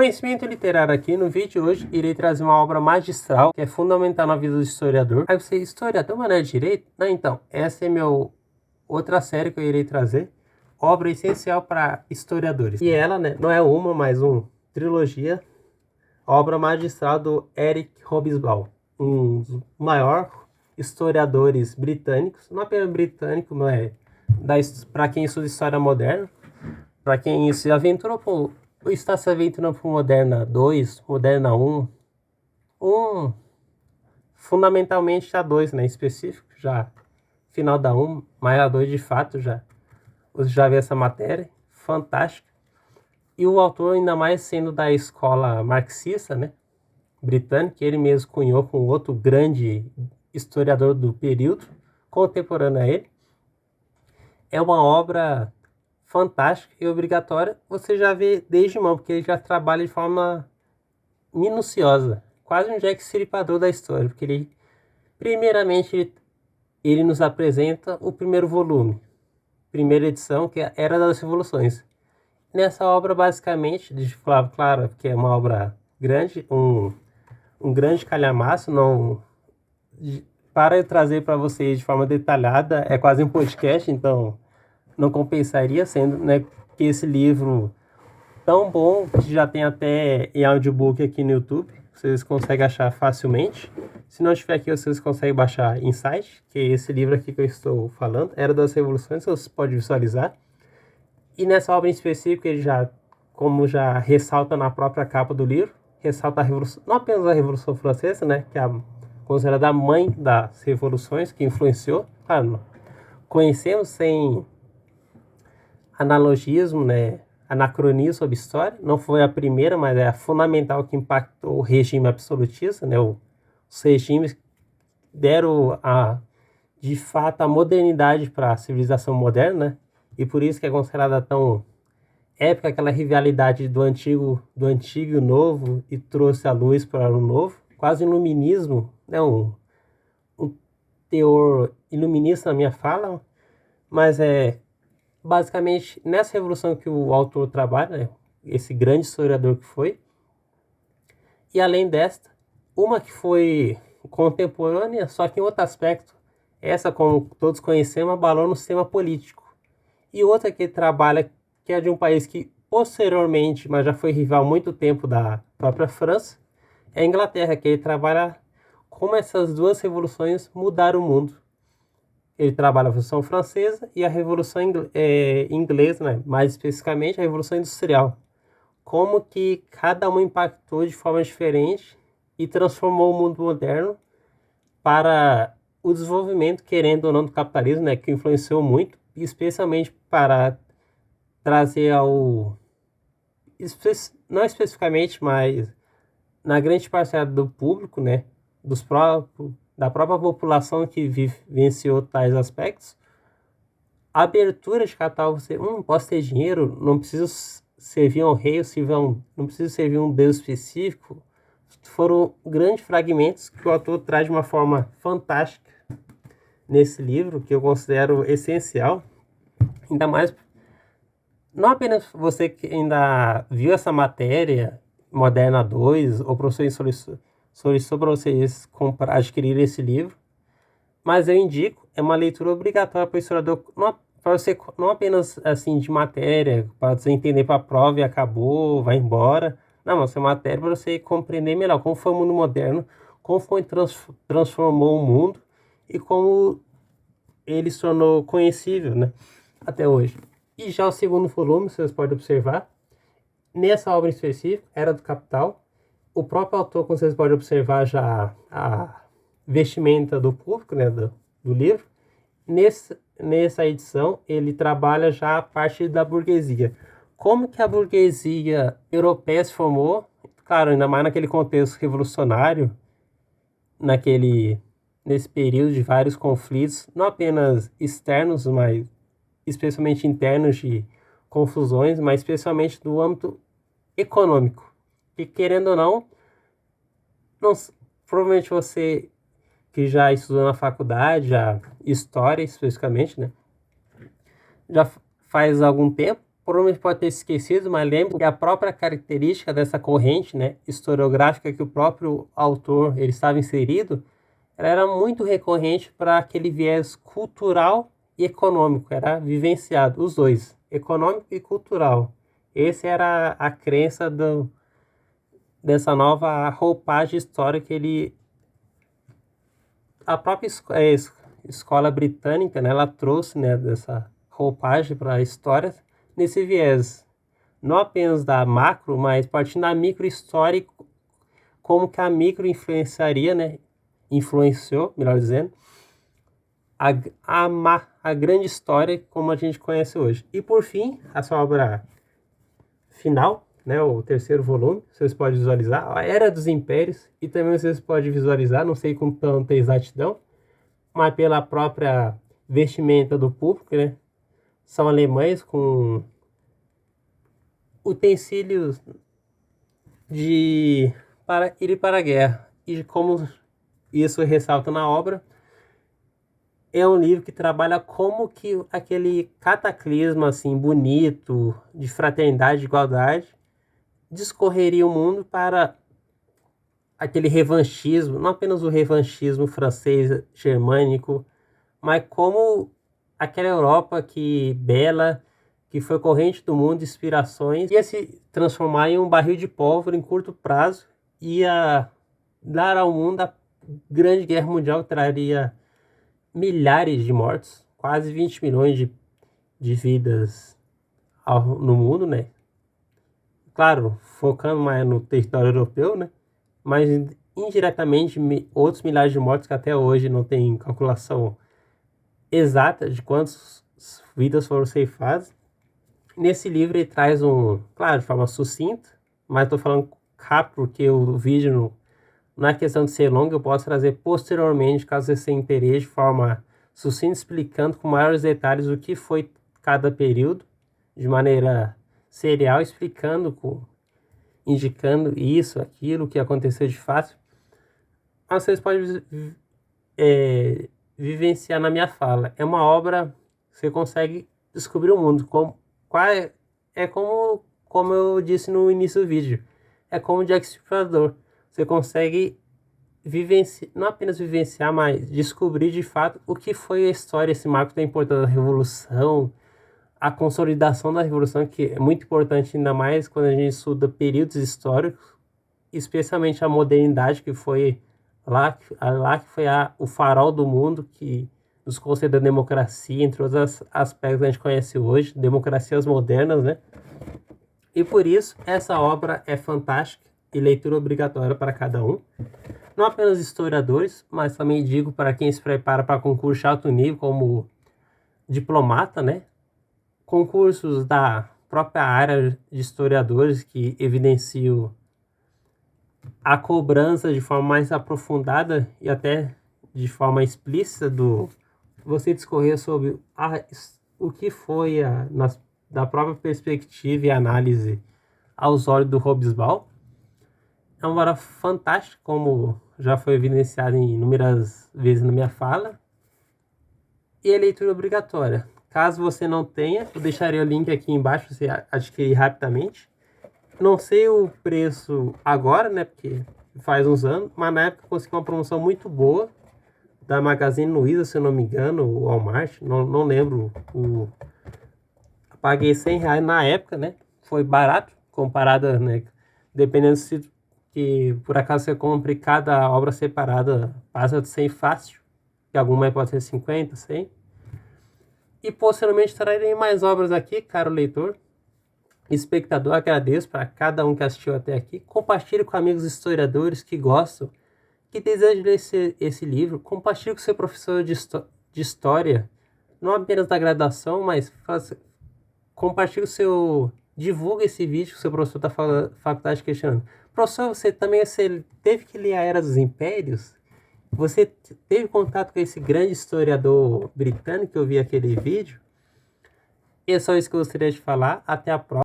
Conhecimento literário aqui. No vídeo de hoje irei trazer uma obra magistral que é fundamental na vida do historiador. Aí você, historiador, mas não é direito? Não, então, essa é outra série que eu irei trazer. Obra essencial para historiadores. E ela, né, não é uma, mas uma trilogia. Obra magistral do Eric Hobsbawm, um dos maiores historiadores britânicos, não apenas britânico, mas para quem estuda história moderna, para quem se aventurou por está se aventurando por Moderna 2, Moderna 1, fundamentalmente a 2, né, em específico, já final da 1, mas a 2 de fato você já viu essa matéria, fantástica. E o autor, ainda mais sendo da escola marxista, né, britânica, que ele mesmo cunhou com outro grande historiador do período, contemporâneo a ele, é uma obra fantástica e obrigatória. Você já vê desde mão, porque ele já trabalha de forma minuciosa, quase um Jack Stripador da história, porque ele, primeiramente, ele nos apresenta o primeiro volume, primeira edição, que é a Era das Revoluções. Nessa obra, basicamente, de Flávio, claro, que é uma obra grande, um grande calhamaço, não, para eu trazer para vocês de forma detalhada, é quase um podcast, então não compensaria, sendo, né, que esse livro tão bom, que já tem até em audiobook aqui no YouTube, vocês conseguem achar facilmente. Se não tiver aqui, vocês conseguem baixar em site, que é esse livro aqui que eu estou falando, Era das Revoluções, você pode visualizar. E nessa obra em específico, ele já, como já ressalta na própria capa do livro, ressalta a revolução, não apenas a Revolução Francesa, né, que é considerada a mãe das revoluções, que influenciou, claro, conhecemos sem analogismo, né, anacronismo sobre história, não foi a primeira, mas é a fundamental que impactou o regime absolutista, né, os regimes deram de fato a modernidade para a civilização moderna, né, e por isso que é considerada tão épica aquela rivalidade do antigo e o novo, e trouxe a luz para o novo, quase iluminismo, né, um teor iluminista na minha fala, mas basicamente nessa revolução que o autor trabalha, né, esse grande historiador que foi, e além desta, uma que foi contemporânea, só que em outro aspecto, essa, como todos conhecemos, abalou no sistema político, e outra que trabalha, que é de um país que posteriormente, mas já foi rival há muito tempo da própria França, é a Inglaterra, que ele trabalha como essas duas revoluções mudaram o mundo. Ele trabalha a Revolução Francesa e a Revolução Inglesa, né? Mais especificamente a Revolução Industrial. Como que cada uma impactou de forma diferente e transformou o mundo moderno para o desenvolvimento, querendo ou não, do capitalismo, né? Que influenciou muito, especialmente para trazer não especificamente, mas na grande parcela do público, né? Da própria população que vivenciou tais aspectos, a abertura de catálogo, você, posso ter dinheiro, não preciso servir um rei, não preciso servir um deus específico, foram grandes fragmentos que o autor traz de uma forma fantástica nesse livro, que eu considero essencial, ainda mais, não apenas você que ainda viu essa matéria, Moderna 2, ou professor em solicitou para vocês adquirir esse livro, mas eu indico, é uma leitura obrigatória para o historiador, para você, não apenas assim de matéria, para você entender para a prova e acabou, vai embora, não, mas é matéria para você compreender melhor como foi o mundo moderno, como foi transformou o mundo e como ele se tornou conhecível, né, até hoje. E já o segundo volume, vocês podem observar, nessa obra em específico, Era do Capital, o próprio autor, como vocês podem observar, já a vestimenta do público, né, do livro. Nessa edição, ele trabalha já a parte da burguesia. Como que a burguesia europeia se formou? Claro, ainda mais naquele contexto revolucionário, nesse período de vários conflitos, não apenas externos, mas especialmente internos de confusões, mas especialmente do âmbito econômico. E querendo ou não, provavelmente você que já estudou na faculdade, já história especificamente, né? Já faz algum tempo, provavelmente pode ter esquecido, mas lembro que a própria característica dessa corrente, né, historiográfica que o próprio autor ele estava inserido, ela era muito recorrente para aquele viés cultural e econômico, era vivenciado, os dois, econômico e cultural. Essa era a crença dessa nova roupagem histórica que ele... A própria escola britânica, né, ela trouxe, né, dessa roupagem para a história nesse viés, não apenas da macro, mas partindo da micro história, como que a micro influenciaria, né, influenciou, melhor dizendo, a grande história como a gente conhece hoje. E por fim, a sua obra final, né, o terceiro volume, vocês podem visualizar a Era dos Impérios, e também vocês podem visualizar, não sei com tanta exatidão, mas pela própria vestimenta do público, né, são alemães com utensílios para ir para a guerra. E como isso ressalta na obra, é um livro que trabalha como que aquele cataclisma assim bonito de fraternidade e igualdade discorreria o mundo para aquele revanchismo, não apenas o revanchismo francês germânico, mas como aquela Europa que bela, que foi corrente do mundo de inspirações, ia se transformar em um barril de pólvora em curto prazo, ia dar ao mundo a Grande Guerra Mundial, que traria milhares de mortos, quase 20 milhões de vidas no mundo, né? Claro, focando mais no território europeu, né? Mas indiretamente outros milhares de mortos que até hoje não tem calculação exata de quantas vidas foram ceifadas. Nesse livro ele traz claro, de forma sucinta, mas estou falando rápido porque o vídeo não é questão de ser longo, eu posso trazer posteriormente, caso você tenha interesse, de forma sucinta, explicando com maiores detalhes o que foi cada período, de maneira serial, indicando isso, aquilo, o que aconteceu de fato. Mas vocês podem vivenciar na minha fala. É uma obra que você consegue descobrir o mundo. Como eu disse no início do vídeo, é como Jack Stripador. Você consegue não apenas vivenciar, mas descobrir de fato o que foi a história, esse marco da importância da Revolução, a consolidação da Revolução, que é muito importante, ainda mais quando a gente estuda períodos históricos, especialmente a modernidade, que foi lá que foi o farol do mundo, que nos concedeu a democracia, entre outros aspectos que a gente conhece hoje, democracias modernas, né? E por isso, essa obra é fantástica e leitura obrigatória para cada um. Não apenas historiadores, mas também digo para quem se prepara para concurso de alto nível, como diplomata, né? Concursos da própria área de historiadores que evidenciam a cobrança de forma mais aprofundada e até de forma explícita você discorrer sobre o que foi da própria perspectiva e análise aos olhos do Hobsbawm. É uma obra fantástica, como já foi evidenciado em inúmeras vezes na minha fala, e é leitura obrigatória. Caso você não tenha, eu deixarei o link aqui embaixo para você adquirir rapidamente. Não sei o preço agora, né, porque faz uns anos, mas na época eu consegui uma promoção muito boa da Magazine Luiza, se eu não me engano, o Walmart, não lembro. Paguei R$100 na época, né, foi barato comparado, né, dependendo se que por acaso você compre cada obra separada, passa de 100 fácil, que alguma pode ser 50, 100. E posteriormente trarei mais obras aqui, caro leitor, espectador. Agradeço para cada um que assistiu até aqui. Compartilhe com amigos historiadores que gostam, que desejam ler esse livro. Compartilhe com seu professor de história, não apenas da graduação, mas compartilhe divulga esse vídeo que o seu professor da faculdade questionando. Professor, você teve que ler a Era dos Impérios? Você teve contato com esse grande historiador britânico que eu vi aquele vídeo? E é só isso que eu gostaria de falar. Até a próxima.